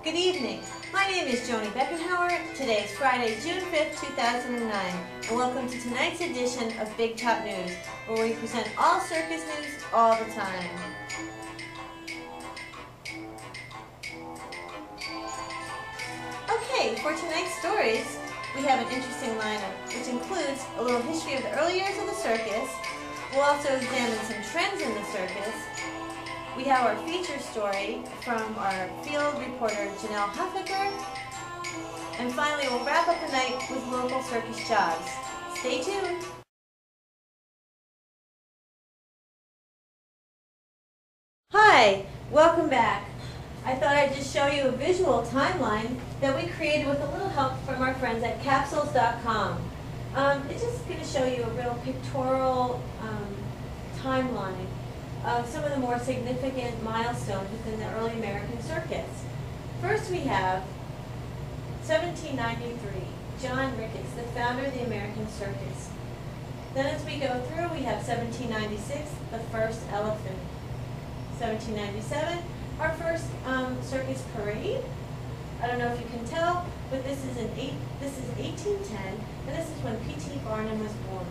Good evening. My name is Joni Beckenhauer. Today is Friday, June 5th, 2009, and welcome to tonight's edition of Big Top News, where we present all circus news all the time. Okay, for tonight's stories, we have an interesting lineup, which includes a little history of the early years of the circus. We'll also examine some trends in the circus. We have our feature story from our field reporter, Janelle Huffiger. And finally, we'll wrap up the night with local circus jobs. Stay tuned. Hi, welcome back. I thought I'd just show you a visual timeline that we created with a little help from our friends at capsules.com. It's just going to show you a real pictorial timeline of some of the more significant milestones within the early American circus. First we have 1793, John Ricketts, the founder of the American circus. Then as we go through, we have 1796, the first elephant. 1797, our first circus parade. I don't know if you can tell, but this is 1810, and this is when P.T. Barnum was born.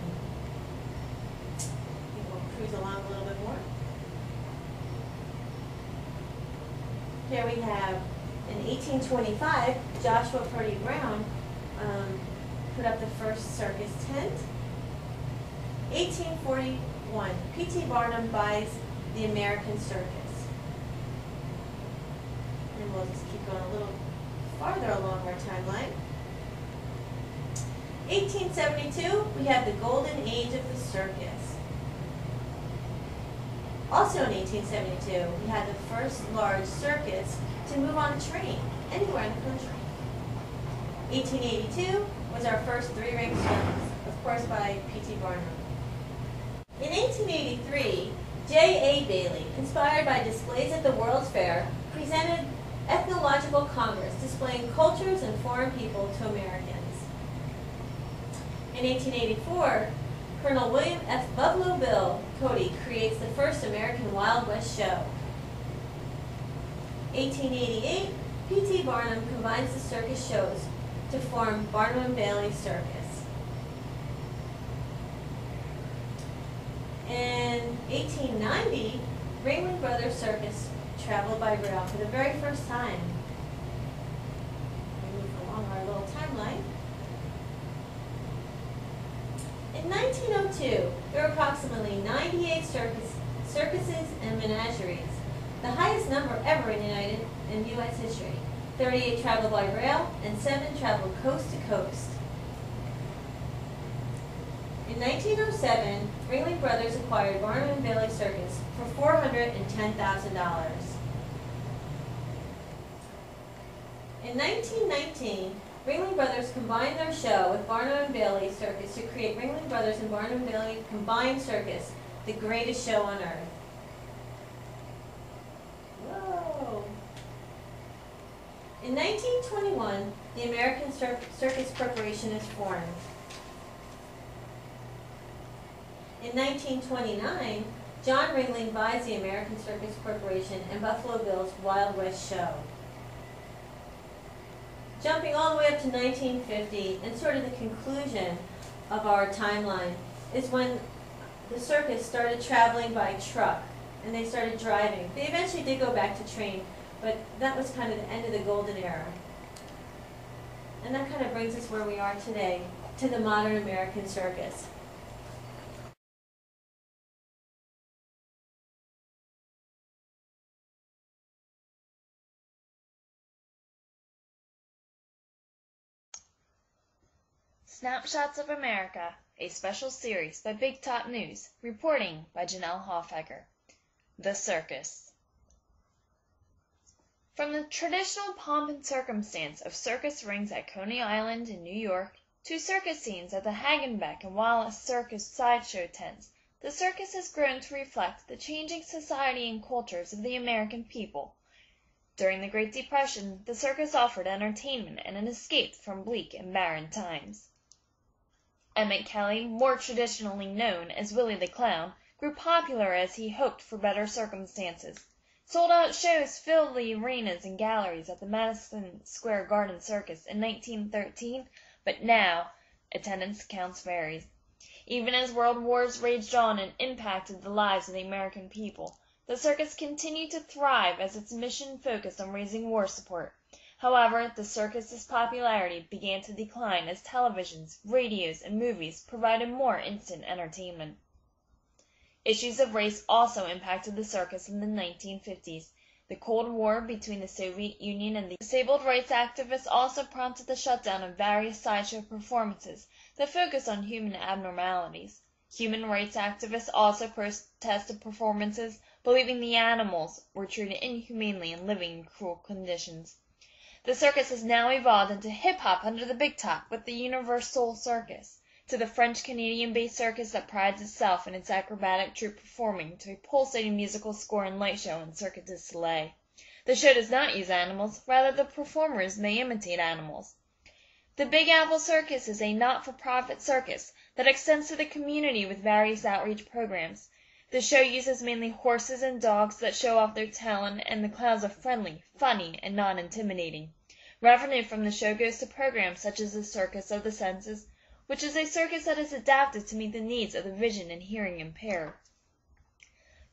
We'll cruise along a little bit more. Here we have, in 1825, Joshua Purdy Brown put up the first circus tent. 1841, P.T. Barnum buys the American circus. And we'll just keep going a little farther along our timeline. 1872, we have the golden age of the circus. Also in 1872, we had the first large circus to move on a train anywhere in the country. 1882 was our first three-ring circus, of course by P.T. Barnum. In 1883, J.A. Bailey, inspired by displays at the World's Fair, presented Ethnological Congress displaying cultures and foreign people to Americans. In 1884, Colonel William F. Buffalo Bill Cody creates the first American Wild West show. 1888, P.T. Barnum combines the circus shows to form Barnum and Bailey Circus. In 1890, Ringling Brothers Circus traveled by rail for the very first time. We move along our little timeline. In 1902, there were approximately 98 circuses and menageries, the highest number ever in U.S. history. 38 traveled by rail, and 7 traveled coast to coast. In 1907, Ringling Brothers acquired Barnum and Bailey Circus for $410,000. In 1919, Ringling Brothers combined their show with Barnum and Bailey Circus to create Ringling Brothers and Barnum and Bailey Combined Circus, the greatest show on earth. Whoa! In 1921, the American Circus Corporation is formed. In 1929, John Ringling buys the American Circus Corporation and Buffalo Bill's Wild West show. Jumping all the way up to 1950, and sort of the conclusion of our timeline, is when the circus started traveling by truck, and they started driving. They eventually did go back to train, but that was kind of the end of the golden era. And that kind of brings us where we are today, to the modern American circus. Snapshots of America, a special series by Big Top News, reporting by Janelle Hofegger. The Circus. From the traditional pomp and circumstance of circus rings at Coney Island in New York to circus scenes at the Hagenbeck and Wallace Circus sideshow tents, the circus has grown to reflect the changing society and cultures of the American people. During the Great Depression, the circus offered entertainment and an escape from bleak and barren times. Emmett Kelly, more traditionally known as Willie the Clown, grew popular as he hoped for better circumstances. Sold-out shows filled the arenas and galleries at the Madison Square Garden Circus in 1913, but now attendance counts varies. Even as world wars raged on and impacted the lives of the American people, the circus continued to thrive as its mission focused on raising war support. However, the circus's popularity began to decline as televisions, radios, and movies provided more instant entertainment. Issues of race also impacted the circus in the 1950s. The Cold War between the Soviet Union and the disabled rights activists also prompted the shutdown of various sideshow performances that focused on human abnormalities. Human rights activists also protested performances, believing the animals were treated inhumanely and living in cruel conditions. The circus has now evolved into hip-hop under the big top with the Universal Circus, to the French-Canadian-based circus that prides itself in its acrobatic troupe performing to a pulsating musical score and light show in Cirque du Soleil. The show does not use animals, rather the performers may imitate animals. The Big Apple Circus is a not-for-profit circus that extends to the community with various outreach programs. The show uses mainly horses and dogs that show off their talent, and the clowns are friendly, funny, and non-intimidating. Revenue from the show goes to programs such as the Circus of the Senses, which is a circus that is adapted to meet the needs of the vision and hearing impaired.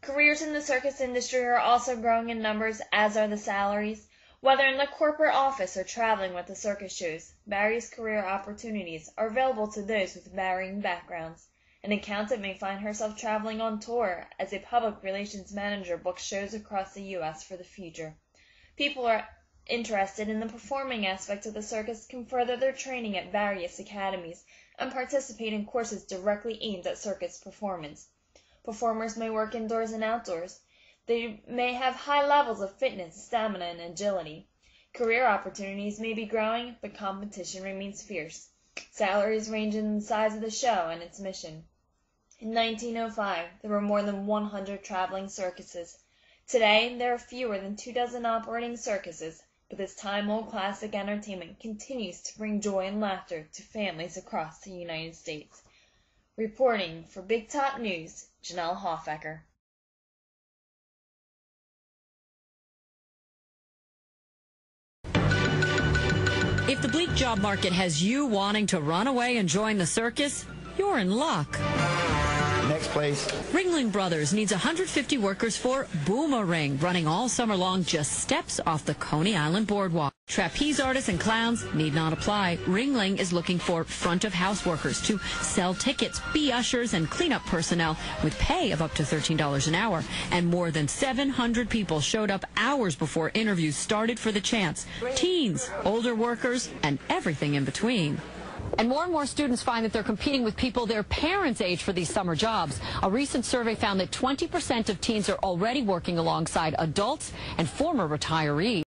Careers in the circus industry are also growing in numbers, as are the salaries. Whether in the corporate office or traveling with the circus shows, various career opportunities are available to those with varying backgrounds. An accountant may find herself traveling on tour as a public relations manager books shows across the U.S. for the future. People are interested in the performing aspect of the circus can further their training at various academies and participate in courses directly aimed at circus performance. Performers may work indoors and outdoors. They may have high levels of fitness, stamina, and agility. Career opportunities may be growing, but competition remains fierce. Salaries range in the size of the show and its mission. In 1905, there were more than 100 traveling circuses. Today, there are fewer than 24 operating circuses, but this time-old classic entertainment continues to bring joy and laughter to families across the United States. Reporting for Big Top News, Janelle Hoffecker. If the bleak job market has you wanting to run away and join the circus, you're in luck. Next, please. Ringling Brothers needs 150 workers for Boomerang, running all summer long just steps off the Coney Island boardwalk. Trapeze artists and clowns need not apply. Ringling is looking for front-of-house workers to sell tickets, be ushers, and cleanup personnel with pay of up to $13 an hour. And more than 700 people showed up hours before interviews started for the chance. Teens, older workers, and everything in between. And more students find that they're competing with people their parents' age for these summer jobs. A recent survey found that 20% of teens are already working alongside adults and former retirees.